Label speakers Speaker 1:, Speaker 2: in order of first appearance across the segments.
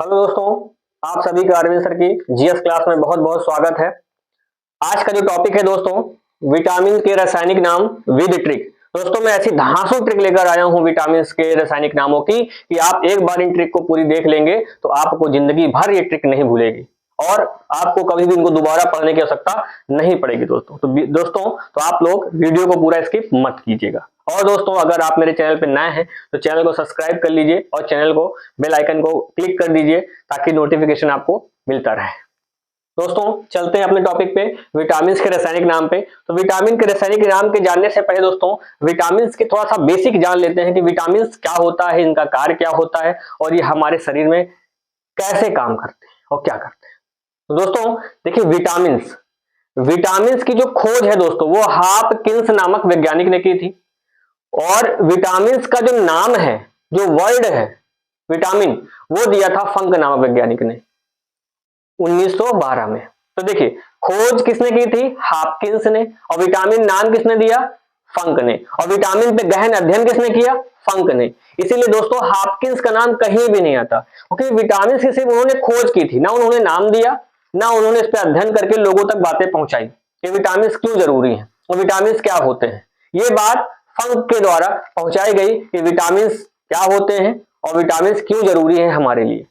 Speaker 1: Hello दोस्तों, आप सभी का अरविंद सर की जीएस क्लास में बहुत बहुत स्वागत है। आज का जो टॉपिक है दोस्तों, विटामिन के रासायनिक नाम विद ट्रिक। दोस्तों मैं ऐसी धांसू ट्रिक लेकर आया हूं विटामिन के रासायनिक नामों की कि आप एक बार इन ट्रिक को पूरी देख लेंगे तो आपको जिंदगी भर ये ट्रिक नहीं भूलेगी और आपको कभी भी इनको दोबारा पढ़ने की आवश्यकता नहीं पड़ेगी। दोस्तों तो आप लोग वीडियो को पूरा स्किप मत कीजिएगा। और दोस्तों अगर आप मेरे चैनल पर नए हैं तो चैनल को सब्सक्राइब कर लीजिए और चैनल को बेल आइकन को क्लिक कर दीजिए ताकि नोटिफिकेशन आपको मिलता रहे। दोस्तों चलते हैं अपने टॉपिक पे, विटामिन के रासायनिक नाम पे। तो विटामिन के रासायनिक नाम के जानने से पहले दोस्तों विटामिन के थोड़ा सा बेसिक जान लेते हैं कि विटामिन क्या होता है, इनका कार्य क्या होता है और ये हमारे शरीर में कैसे काम करते हैं और क्या करते हैं। तो दोस्तों देखिए, विटामिन की जो खोज है दोस्तों वो हॉपकिंस नामक वैज्ञानिक ने की थी। और विटामिन का जो नाम है, जो वर्ड है विटामिन, वो दिया था फंक नामक वैज्ञानिक ने 1912 में। तो देखिए, खोज किसने की थी? हॉपकिंस ने। और विटामिन नाम किसने दिया? फंक ने। और विटामिन पे गहन अध्ययन किसने किया? फंक ने। इसीलिए दोस्तों हॉपकिंस का नाम कहीं भी नहीं आता, क्योंकि विटामिन की सिर्फ उन्होंने खोज की थी, ना उन्होंने नाम दिया, ना उन्होंने इस पर अध्ययन करके लोगों तक बातें पहुंचाई कि विटामिन क्यों जरूरी है और विटामिन क्या होते हैं। ये बात फंक के द्वारा पहुंचाई गई कि विटामिन क्या होते हैं और विटामिन क्यों जरूरी है हमारे लिए।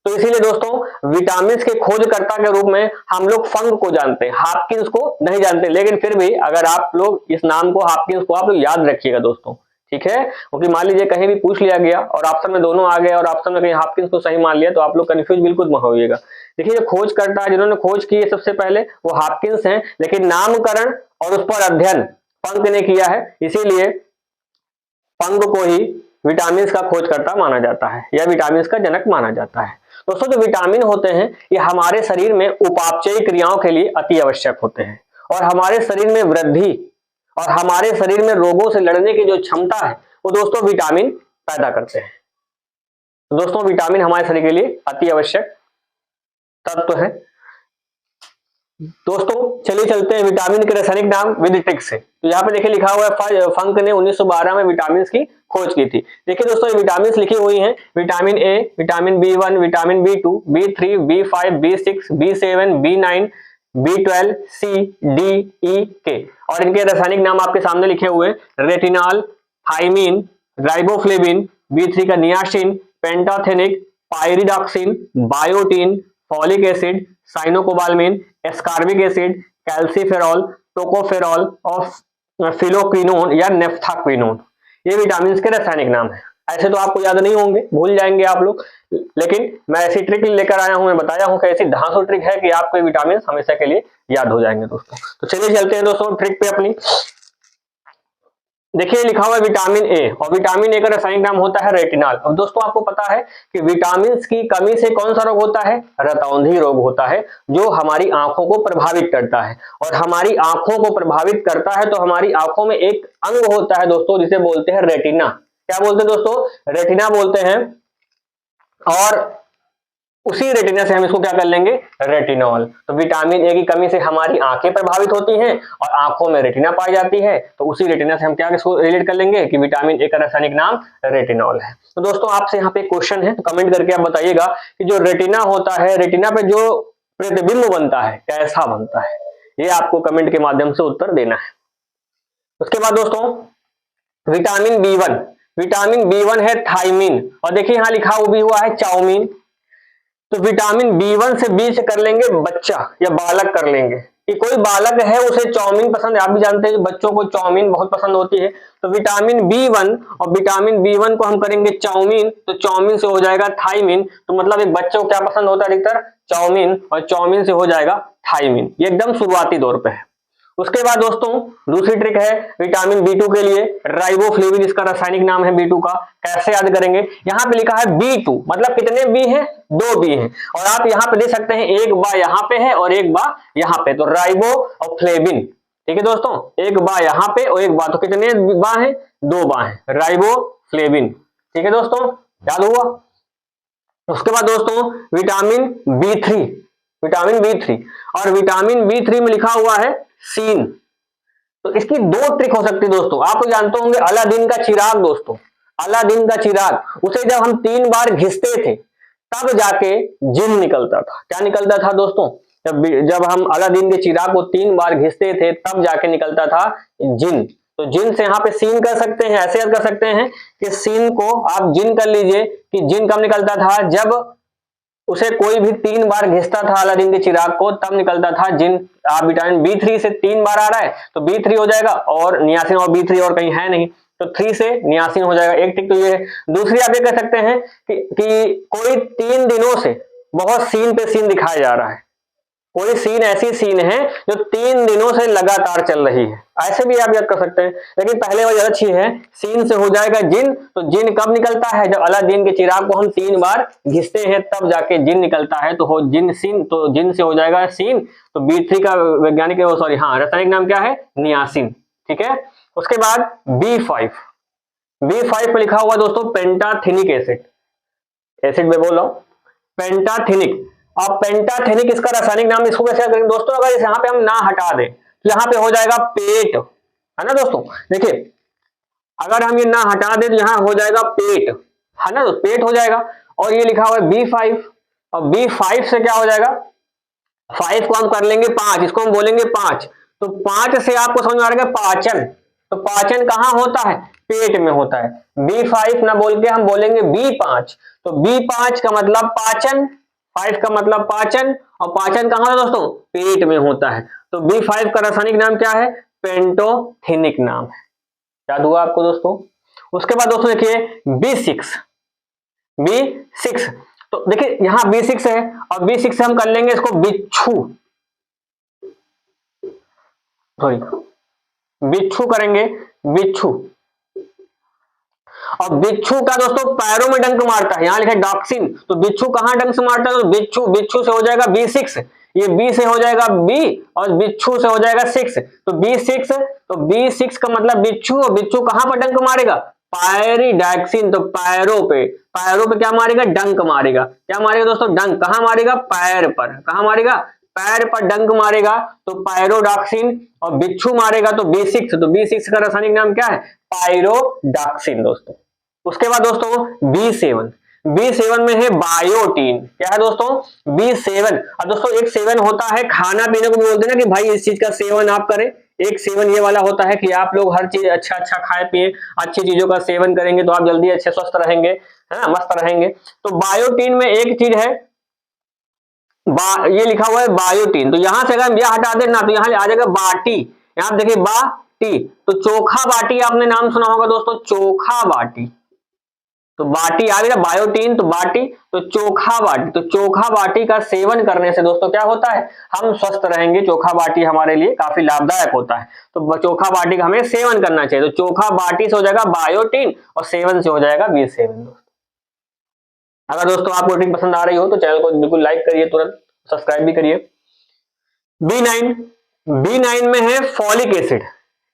Speaker 1: तो इसीलिए दोस्तों विटामिन के खोजकर्ता के रूप में हम लोग फंक को जानते हैं, हॉपकिंस को नहीं जानते। लेकिन फिर भी अगर आप लोग इस नाम को, हॉपकिंस को, आप लोग याद रखिएगा दोस्तों, ठीक है? क्योंकि मान लीजिए कहीं भी पूछ लिया गया और ऑप्शन में दोनों आ गए और ऑप्शन में कहीं हॉपकिंस को सही मान लिया तो आप लोग कंफ्यूज बिल्कुल मत होइएगा। देखिए, जो खोजकर्ता है, जिन्होंने खोज की है सबसे पहले, वो हॉपकिंस हैं, लेकिन नामकरण और उस पर अध्ययन फंक ने किया है। इसीलिए फंक को ही विटामिन का खोजकर्ता माना जाता है या विटामिन का जनक माना जाता है। दोस्तों जो विटामिन होते हैं ये हमारे शरीर में उपापचयी क्रियाओं के लिए अति आवश्यक होते हैं और हमारे शरीर में वृद्धि और हमारे शरीर में रोगों से लड़ने की जो क्षमता है वो दोस्तों विटामिन पैदा करते हैं। तो दोस्तों विटामिन हमारे शरीर के लिए अति आवश्यक तत्व है। दोस्तों चलिए चलते हैं विटामिन के रासायनिक नाम विद ट्रिक से। तो यहाँ पे देखिए लिखा हुआ है फंक ने 1912 में विटामिन की खोज की थी। देखिए दोस्तों ये विटामिन लिखी हुई हैं, vitamin A, vitamin B1, vitamin बी2, B3, B5, B6, बी7, बी9, B12, C, D, ई, के। और इनके रासायनिक नाम आपके सामने लिखे हुए हैं, रेटिनॉल, थाइमिन, राइबोफ्लेविन, बी3 का niacin, pantothenic, pyridoxine, biotin, folic acid, cyanocobalamin, ascorbic acid, calciferol, tocopherol और फिलोक्विनोन या नेफ्थाक्विनोन। ये विटामिन के रासायनिक नाम है। ऐसे तो आपको याद नहीं होंगे, भूल जाएंगे आप लोग, लेकिन मैं ऐसी ट्रिक लेकर आया हूं, मैं बताया हूं कि ऐसी धांसू ट्रिक है कि आपको विटामिन हमेशा के लिए याद हो जाएंगे दोस्तों। तो चलिए चलते हैं दोस्तों ट्रिक पे अपनी। देखिए लिखा हुआ है विटामिन ए और विटामिन ए का रासायनिक नाम होता है रेटिनॉल। अब दोस्तों आपको पता है कि विटामिन की कमी से कौन सा रोग होता है? रतौंधी रोग होता है, जो हमारी आंखों को प्रभावित करता है। और हमारी आंखों को प्रभावित करता है तो हमारी आंखों में एक अंग होता है दोस्तों जिसे बोलते हैं रेटिना। क्या बोलते हैं दोस्तों? रेटिना बोलते हैं। और उसी रेटिना से हम इसको क्या कर लेंगे? रेटिनॉल। तो विटामिन ए की कमी से हमारी आंखें प्रभावित होती हैं और आंखों में रेटिना पाई जाती है, तो उसी रेटिना से हम क्या इसको रिलेट कर लेंगे कि विटामिन ए का रासायनिक नाम रेटिनॉल है। तो दोस्तों आपसे यहाँ पे क्वेश्चन है, तो कमेंट करके आप बताइएगा कि जो रेटिना होता है, रेटिना पे जो प्रतिबिंब बनता है कैसा बनता है, ये आपको कमेंट के माध्यम से उत्तर देना है। उसके बाद दोस्तों विटामिन बी1, विटामिन बी1 है थाइमिन, और देखिए यहाँ लिखा भी हुआ है चाउमीन। तो विटामिन बी1 से बी से कर लेंगे बच्चा या बालक कर लेंगे कि कोई बालक है उसे चाउमीन पसंद है। आप भी जानते हैं बच्चों को चाउमीन बहुत पसंद होती है। तो विटामिन बी1 और विटामिन बी1 को हम करेंगे चाउमीन, तो चाउमीन से हो जाएगा थाइमिन। तो मतलब एक बच्चे को क्या पसंद होता है अधिकतर? चाउमीन, और चाउमीन से हो जाएगा थाइमिन। ये एकदम शुरुआती दौर पे है। उसके बाद दोस्तों दूसरी ट्रिक है विटामिन बी2 के लिए, राइबोफ्लेविन इसका रासायनिक नाम है बी2 का। कैसे याद करेंगे? यहाँ पे लिखा है बी2, मतलब कितने बी हैं? 2 बी हैं। और आप यहाँ पे देख सकते हैं एक बा यहाँ पे है और एक बा यहाँ पे, तो राइबो और फ्लेविन। ठीक है दोस्तों, एक बा यहाँ पे और एक बा, तो कितने बा हैं? 2 बा हैं, राइबोफ्लेविन। ठीक है दोस्तों, याद हुआ? उसके बाद दोस्तों विटामिन बी3, विटामिन बी3, और विटामिन बी3 में लिखा हुआ है सीन। तो इसकी 2 ट्रिक हो सकती है दोस्तों। आप तो जानते होंगे अलादीन का चिराग दोस्तों, अलादीन का चिराग, उसे जब हम 3 बार घिसते थे तब जाके जिन निकलता था। क्या निकलता था दोस्तों? जब हम अलादीन के चिराग को 3 बार घिसते थे तब जाके निकलता था जिन। तो जिन से यहाँ पे सीन कर सकते हैं, ऐसे कर सकते हैं कि सीन को आप जिन कर लीजिए कि जिन कब निकलता था? जब उसे कोई भी 3 बार घिसता था अलादीन के चिराग को, तब निकलता था जिन। आप विटामिन B3 से 3 बार आ रहा है तो B3 हो जाएगा, और नियासिन और B3 और कहीं है नहीं, तो 3 से नियासिन हो जाएगा। एक टिक तो ये है। दूसरी आप ये कह सकते हैं कि कोई 3 दिनों से बहुत सीन पे सीन दिखाया जा रहा है। कोई सीन ऐसी सीन है जो 3 दिनों से लगातार चल रही है, ऐसे भी आप याद कर सकते हैं। लेकिन पहले वाली ज्यादा अच्छी है, सीन से हो जाएगा जिन। तो जिन कब निकलता है? जब अलादीन के चिराग को हम 3 बार घिसते हैं तब जाके जिन निकलता है। तो हो जिन सीन, तो जिन से हो जाएगा सीन। तो B3 का वैज्ञानिक सॉरी हाँ रासायनिक नाम क्या है? नियासिन। ठीक है। उसके बाद B5 पे लिखा हुआ दोस्तों पेंटाथेनिक एसिड। एसिड में बोल रहा हूं पेंटाथेनिक। अब पेंटाथेनिक इसका रासायनिक नाम, इसको कैसे करेंगे दोस्तों? अगर यहाँ पे हम ना हटा दें तो यहाँ पे हो जाएगा पेट, है ना दोस्तों। देखिए अगर हम ये ना हटा दें तो यहाँ हो जाएगा पेट, है ना, तो पेट हो जाएगा। और ये लिखा हुआ है B5, और B5 से क्या हो जाएगा? 5 को हम कर लेंगे 5, इसको हम बोलेंगे 5। तो 5 से आपको समझ में आ रहा है पाचन। तो पाचन कहाँ होता है? पेट में होता है। B5 ना बोल के हम बोलेंगे B5। तो B5 का मतलब पाचन, 5 का मतलब पाचन, और पाचन कहाँ होता है दोस्तों? पेट में होता है। तो B5 का रासायनिक नाम क्या है? पेंटोथेनिक नाम है। याद हुआ आपको दोस्तों? उसके बाद दोस्तों देखिए B6। तो देखिए यहां B6 है, और B6 से हम कर लेंगे इसको बिच्छू, सॉरी बिच्छू करेंगे, बिच्छू। और बिच्छू का दोस्तों पैरों में डंक मारता है, यहां लिखा है डॉक्सिन। तो बिच्छू कहां डंक से मारता है? तो बिच्छू, बिच्छू से हो जाएगा B6, ये B से हो जाएगा B, और बिच्छू से हो जाएगा 6। तो B6, तो B6 का मतलब बिच्छू, और बिच्छू कहां पर डंक मारेगा? पायरिडैक्सिन। तो पैरों पे क्या मारेगा? डंक मारेगा। क्या मारेगा दोस्तों? डंक। कहां मारेगा? पैर पर। कहां मारेगा? पैर पर डंक मारेगा, तो पायरोडॉक्सिन। और बिच्छू मारेगा तो B6। तो B6 का रासायनिक नाम क्या है? पायरोडॉक्सिन दोस्तों। उसके बाद दोस्तों B7 में है बायोटीन। क्या है दोस्तों? B7। अब दोस्तों एक सेवन होता है, खाना पीने को भी बोलते हैं ना कि भाई इस चीज का सेवन आप करें। एक सेवन ये वाला होता है कि आप लोग हर चीज अच्छा अच्छा खाए पिए, अच्छी चीजों का सेवन करेंगे तो आप जल्दी अच्छे स्वस्थ रहेंगे, है ना, मस्त रहेंगे। तो बायोटीन में एक चीज है, ये लिखा हुआ है बायोटीन। तो यहां से अगर यह हटा देना तो यहां आ जाएगा बाटी। यहां देखिए बाटी, तो चोखा बाटी आपने नाम सुना होगा दोस्तों, चोखा बाटी। तो बाटी आ गया, बायोटीन तो बाटी, तो चोखा बाटी। तो चोखा बाटी का सेवन करने से दोस्तों क्या होता है? हम स्वस्थ रहेंगे। चोखा बाटी हमारे लिए काफी लाभदायक होता है, तो चोखा बाटी का हमें सेवन करना चाहिए। तो चोखा बाटी से हो जाएगा बायोटीन, और सेवन से हो जाएगा B7 दोस्तों। अगर दोस्तों आपको टिप पसंद आ रही हो तो चैनल को बिल्कुल लाइक करिए, तुरंत सब्सक्राइब भी करिए। B9 में है फॉलिक एसिड।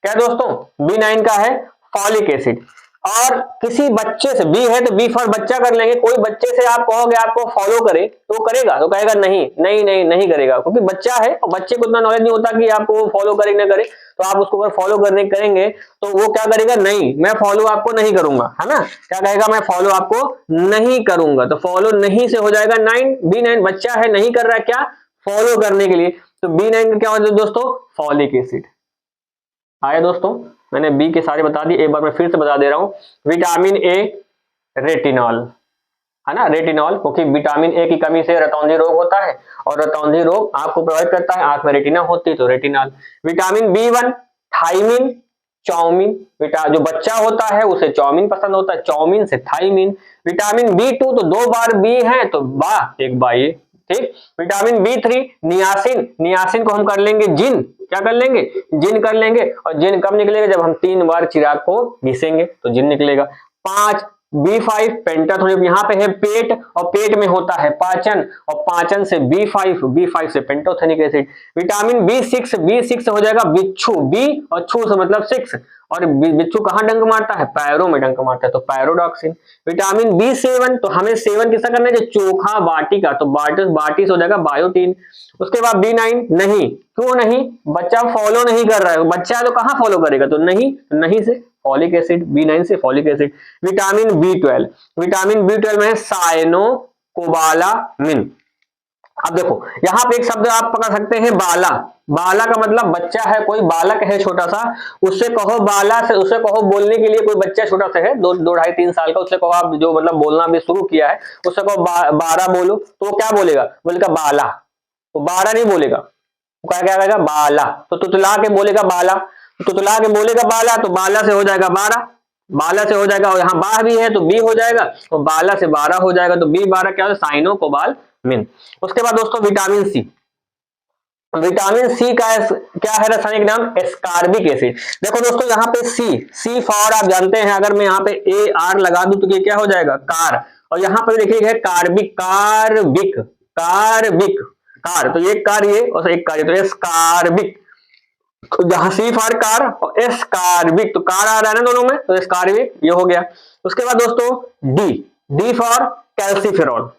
Speaker 1: क्या दोस्तों? B9 का है फॉलिक एसिड। और किसी बच्चे से, B है तो B फॉर बच्चा कर लेंगे। कोई बच्चे से आप कहोगे आपको फॉलो करे तो करेगा? तो कहेगा नहीं करेगा, क्योंकि बच्चा है और बच्चे को इतना नॉलेज नहीं होता कि आपको वो फॉलो करे ना करे। तो आप उसको अगर फॉलो करने करेंगे तो वो क्या करेगा? नहीं, मैं फॉलो आपको नहीं करूंगा, है ना। क्या कहेगा? मैं फॉलो आपको नहीं करूंगा। तो फॉलो नहीं से हो जाएगा 9। B9 बच्चा है, नहीं कर रहा है क्या? फॉलो करने के लिए। तो B9 का क्या होता है दोस्तों? Folic acid. आया दोस्तों? मैंने B के सारे बता दिए, एक बार मैं फिर से बता दे रहा हूं। विटामिन A रेटिनॉल, है ना, रेटिनॉल, क्योंकि विटामिन A की कमी से रतौंधी रोग होता है, और रतौंधी रोग आंख को प्रभावित करता है, आंख में रेटिना होती है, तो retinol. Vitamin B1 thymine, chowmein. जो बच्चा होता है उसे चाउमीन पसंद होता है, चाउमीन से थाइमिन। विटामिन B2 तो 2 बार B है तो बा, एक बा ये, ठीक। विटामिन B3 नियासिन, नियासिन को हम कर लेंगे जिन। क्या कर लेंगे? जिन कर लेंगे। और जिन कब निकलेगा? जब हम 3 बार चिराग को घिसेंगे तो जिन निकलेगा। 5 B5 पेंटाथोनिक, यहाँ पे है पेट, और पेट में होता है पाचन, और पाचन से B5 से पेंटोथेनिक एसिड। विटामिन B6 हो जाएगा बिच्छू, B और छू से मतलब 6, और बिच्छू कहाँ डंक मारता है? पैरों में डंक मारता है, तो पैरोडॉक्सिन। विटामिन B7, तो हमें सेवन किसका करना है? चोखा बाटी का, तो बाटी से हो जाएगा बायोटीन। उसके बाद B9 नहीं, क्यों नहीं? बच्चा फॉलो नहीं कर रहा है, बच्चा है तो कहाँ फॉलो करेगा? तो नहीं से फॉलिक एसिड, B9 से फॉलिक एसिड। विटामिन B12 में है साइनो कोबालामिन। अब देखो यहाँ पे एक शब्द आप पकड़ सकते हैं बाला। बाला का मतलब बच्चा है, कोई बालक है छोटा सा, उससे कहो बाला से, उससे कहो बोलने के लिए, कोई बच्चा छोटा सा है 2-2.5-3 साल का, उससे कहो आप जो मतलब बोलना भी शुरू किया है, उससे कहो बारह बोलो, तो वो क्या बोलेगा, बोलेगा बाला। तो बारह नहीं बोलेगा, वो क्या कहेगा, बाला। तो तुतला के बोलेगा बाला, तुतला के बोलेगा बाला, तो बाला से हो जाएगा बारह, बाला से हो जाएगा, और यहाँ बाह भी है तो बी हो जाएगा, तो बाला से बारह हो जाएगा, तो बी 12 क्या होगा, साइनो कोबाल मिन। उसके बाद दोस्तों विटामिन सी। विटामिन सी का क्या है रासायनिक नाम, एस्कार्बिक एसिड। देखो दोस्तों यहाँ पे सी फॉर आप जानते हैं, अगर मैं यहाँ पे ए आर लगा दूं तो ये क्या हो जाएगा, कार, और यहाँ पर देखिए है कार्बिक, कार्बिक, कार्बिक, कार, तो एक कार ये और एक कार ये, तो एस्कार्बिक। तो जहां सी फॉर कार और एस्कार्बिक, तो कार आ रहा है ना दोनों में, तो एस्कार्बिक ये हो गया। उसके बाद दोस्तों डी फॉर कैल्सीफेरॉल।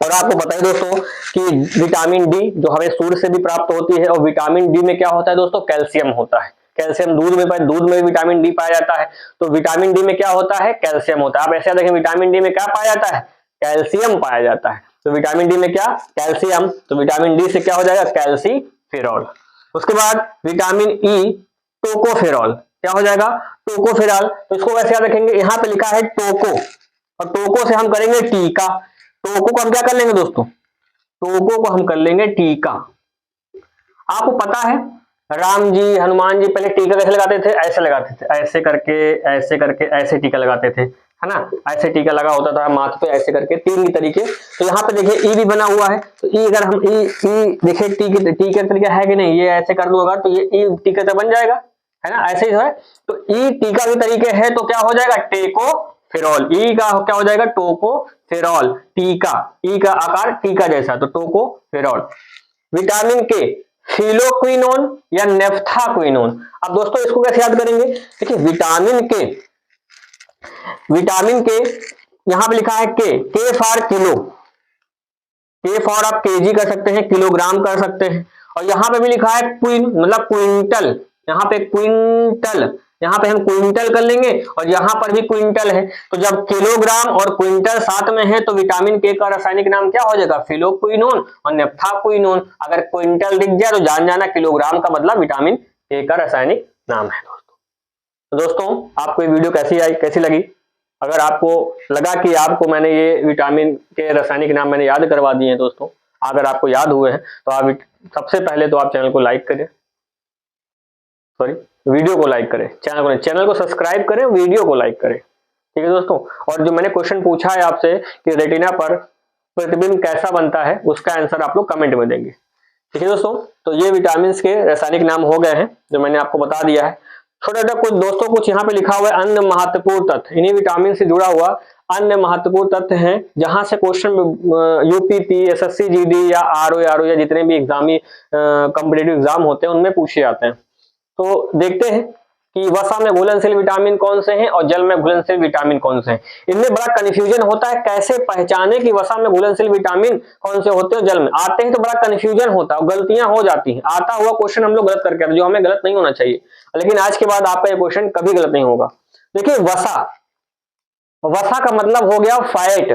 Speaker 1: और आपको बताइए दोस्तों कि विटामिन डी जो हमें सूर्य से भी प्राप्त होती है, और विटामिन डी में क्या होता है दोस्तों, कैल्शियम होता है। कैल्शियम दूध में पाए, दूध में विटामिन डी पाया जाता है, तो विटामिन डी में क्या होता है, कैल्शियम होता है। आप ऐसे देखें विटामिन डी में क्या पाया जाता है, कैल्शियम पाया जाता है। तो विटामिन डी में क्या, कैल्शियम, तो विटामिन डी से क्या हो जाएगा, कैल्सीफेरॉल। उसके बाद विटामिन ई टोकोफेरॉल, क्या हो जाएगा, टोकोफेरॉल। तो इसको वैसे याद रखेंगे, यहाँ पे लिखा है टोको, और टोको से हम करेंगे टीका। टोको को हम क्या कर लेंगे दोस्तों, टोको को हम कर लेंगे टीका। आपको पता है राम जी हनुमान जी पहले टीका कैसे लगाते थे, ऐसे लगाते थे, ऐसे करके, ऐसे करके, ऐसे टीका लगाते थे, है ना, ऐसे टीका लगा होता था माथ पे, ऐसे करके 3 तरीके। तो यहाँ पे देखिए ई भी बना हुआ है, तो ई अगर हम ई देखिए टी का तरीका है कि नहीं, ये ऐसे कर दो अगर, तो ये ई टीका तो बन जाएगा, है ना, ऐसे ही है। तो ई टीका के तरीके है, तो क्या हो जाएगा, टेको फेरॉल। ई का क्या हो जाएगा, टोको फेरॉल, टीका, ई का आकार टीका जैसा, तो टोको फेरॉल। विटामिन के फिलोक्विनोन या नेफ्थाक्विनोन। अब दोस्तों इसको कैसे याद करेंगे, देखिए विटामिन के यहां पे लिखा है के फॉर किलो, के फॉर आप केजी कर सकते हैं, किलोग्राम कर सकते हैं, और यहां पे भी लिखा है क्विन मतलब क्विंटल, यहाँ पे क्विंटल, यहाँ पे हम क्विंटल कर लेंगे, और यहाँ पर भी क्विंटल है। तो जब किलोग्राम और क्विंटल साथ में है, तो विटामिन के का रासायनिक नाम क्या हो जाएगा, फिलोक्विनोन और नेफ्थाक्विनोन। अगर क्विंटल दिख जाए तो जान जाना किलोग्राम का मतलब विटामिन के का रासायनिक नाम है दोस्तों। तो दोस्तों आपको ये वीडियो कैसी लगी, अगर आपको लगा कि आपको मैंने ये विटामिन के रासायनिक नाम मैंने याद करवा दिए हैं दोस्तों, अगर आपको याद हुए हैं तो आप सबसे पहले तो आप चैनल को लाइक करें, सॉरी वीडियो को लाइक करें, चैनल को सब्सक्राइब करें, वीडियो को लाइक करें, ठीक है दोस्तों। और जो मैंने क्वेश्चन पूछा है आपसे कि रेटिना पर प्रतिबिंब कैसा बनता है, उसका आंसर आप लोग कमेंट में देंगे, ठीक है दोस्तों। तो ये विटामिन के रासायनिक नाम हो गए हैं जो मैंने आपको बता दिया है। छोटा छोटा कुछ दोस्तों कुछ यहाँ पे लिखा हुआ है अन्य महत्वपूर्ण तथ्य, इन्हीं विटामिन से जुड़ा हुआ अन्य महत्वपूर्ण तथ्य हैं, जहां से क्वेश्चन यूपीपी, एसएससी, जीडी या आरओ या जितने भी एग्जामी कॉम्पिटेटिव एग्जाम होते हैं उनमें पूछे जाते हैं। तो देखते हैं कि वसा में घुलनशील विटामिन कौन से हैं और जल में घुलनशील विटामिन कौन से हैं। इनमें बड़ा कंफ्यूजन होता है, कैसे पहचाने कि वसा में घुलनशील विटामिन कौन से होते हैं, जल में आते हैं तो बड़ा कंफ्यूजन होता है, गलतियां हो जाती हैं, आता हुआ क्वेश्चन हम लोग गलत करके आते हैं, जो हमें गलत नहीं होना चाहिए। लेकिन आज के बाद आपका ये क्वेश्चन कभी गलत नहीं होगा। देखिए वसा, वसा का मतलब हो गया फैट,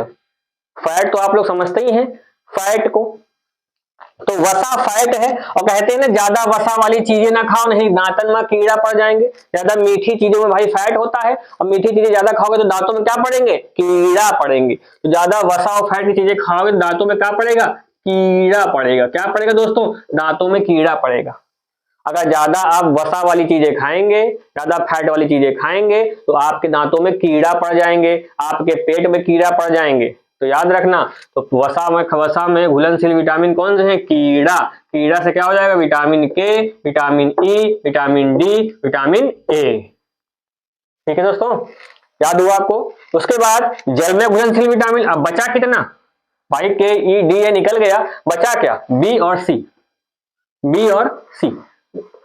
Speaker 1: फैट तो आप लोग समझते ही हैं फैट को, तो वसा फैट है। और कहते हैं ना ज्यादा वसा वाली चीजें ना खाओ, नहीं दांतन में कीड़ा पड़ जाएंगे। ज्यादा मीठी चीजों में भाई फैट होता है, और मीठी चीजें ज्यादा खाओगे तो दांतों में क्या पड़ेंगे, कीड़ा पड़ेंगे। तो ज्यादा वसा और फैट की चीजें खाओगे तो दांतों में क्या पड़ेगा, कीड़ा पड़ेगा। क्या पड़ेगा दोस्तों, दांतों में कीड़ा पड़ेगा। अगर ज्यादा आप वसा वाली चीजें खाएंगे, ज्यादा फैट वाली चीजें खाएंगे, तो आपके दांतों में कीड़ा पड़ जाएंगे, आपके पेट में कीड़ा पड़ जाएंगे। तो याद रखना, तो वसा में घुलनशील विटामिन कौन से हैं, कीड़ा, कीड़ा से क्या हो जाएगा, विटामिन के, vitamin E, vitamin D, vitamin A, ठीक है दोस्तों, याद हुआ आपको। उसके बाद जल में घुलनशील विटामिन, अब बचा कितना भाई, के ई डी ए निकल गया, बचा क्या, बी और सी, बी और सी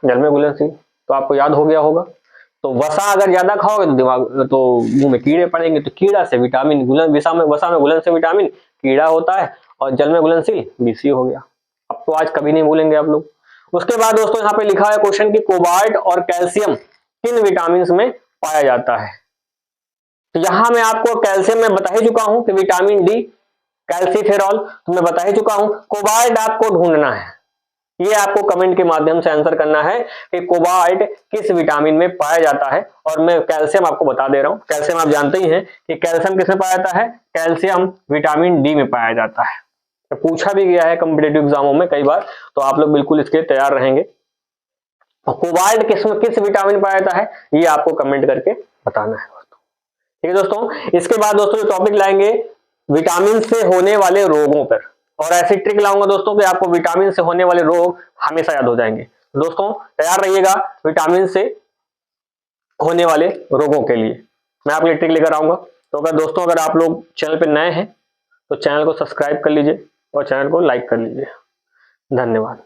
Speaker 1: जल में घुलनशील, तो आपको याद हो गया होगा। तो वसा अगर ज्यादा खाओगे तो दिमाग तो मुंह में कीड़े पड़ेंगे, तो कीड़ा से विटामिन वसा में घुलनशील विटामिन कीड़ा होता है, और जल में घुलनशील बीसी हो गया। अब तो आज कभी नहीं भूलेंगे आप लोग। उसके बाद दोस्तों यहाँ पे लिखा है क्वेश्चन की कोबाल्ट और कैल्शियम किन विटामिन में पाया जाता है। तो यहाँ मैं आपको कैल्शियम में बता ही चुका हूं कि विटामिन डी कैल्सीफेरॉल तो मैं बता ही चुका हूं। कोबाल्ट आपको ढूंढना है, ये आपको कमेंट के माध्यम से आंसर करना है कि कोबाल्ट किस विटामिन में पाया जाता है। और मैं कैल्शियम आपको बता दे रहा हूं। कैल्शियम आप जानते ही हैं कि कैल्शियम किसमें पाया जाता है, कैल्शियम विटामिन डी में पाया जाता है। तो पूछा भी गया है कॉम्पिटेटिव एग्जामों में कई बार, तो आप लोग बिल्कुल इसके तैयार रहेंगे। कोबाल्ट किस विटामिन में पाया जाता है, ये आपको कमेंट करके बताना है दोस्तों। ठीक है दोस्तों, इसके बाद दोस्तों जो टॉपिक लाएंगे विटामिन से होने वाले रोगों पर, और ऐसी ट्रिक लाऊंगा दोस्तों कि आपको विटामिन से होने वाले रोग हमेशा याद हो जाएंगे। दोस्तों तैयार रहिएगा विटामिन से होने वाले रोगों के लिए, मैं आपके लिए ट्रिक लेकर आऊंगा। तो अगर दोस्तों अगर आप लोग चैनल पर नए हैं तो चैनल को सब्सक्राइब कर लीजिए और चैनल को लाइक कर लीजिए। धन्यवाद।